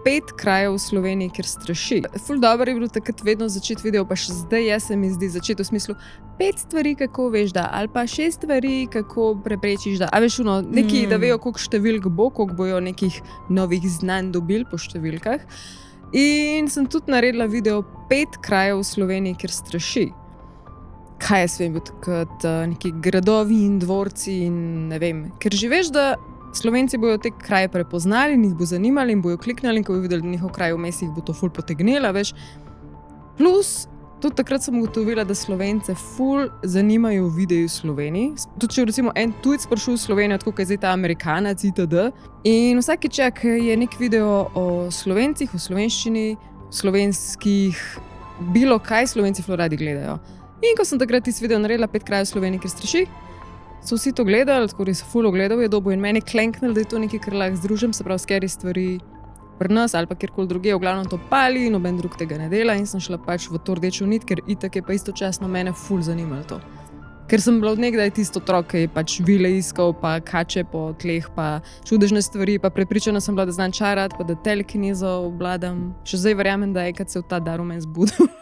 5 krajev v Sloveniji, kjer straši. Ful dobro je bilo takrat vedno začeti video, pa še zdaj se mi zdi začeti v smislu 5 stvari, kako veš, da, ali pa 6 stvari, kako preprečiš, da. A veš, neki, da vejo, koliko številk bo, koliko bojo nekih novih znanj dobili po številkah. In sem tudi naredila video 5 krajev v Sloveniji, kjer straši. Kaj je svem bil takrat, neki gradovi in dvorci in ne vem. Ker že veš, da Slovenci bojo te kraje prepoznali in jih bo zanimali in bojo kliknali in ko bojo videli njihov kraj vmes, jih bo to ful potegnila, veš. Plus, tudi takrat sem ugotovila, da Slovence ful zanimajo videi v Sloveniji. Tudi če recimo en tujec prišel v Slovenijo, tako kot je zdaj ta Amerikanac itd. In vsakič, je nek video o Slovencih, o slovenščini, slovenskih, bilo kaj Slovenci ful radi gledajo. In ko sem takrat tisti video naredila 5 krajev v Sloveniji, kjer straši, so vsi to gledali, tako res ful ogledal je dobo in meni klenknil, da je to nekaj, kar lahko združim, se pravi scary stvari pri nas ali pa kjerkoli druge, v glavnem to pali, noben drug tega ne dela in sem šla pač v to rdečo nit, ker itak je pa istočasno mene ful zanimalo to. Ker sem bila od nekdaj tisto otrok, ki je pač vile iskal, pa kače po tleh, pa čudežne stvari, pa prepričana sem bila, da znam čarati, pa da telekinezo obvladam. Še zdaj verjamem, da enkrat se v ta dar v meni zbudil.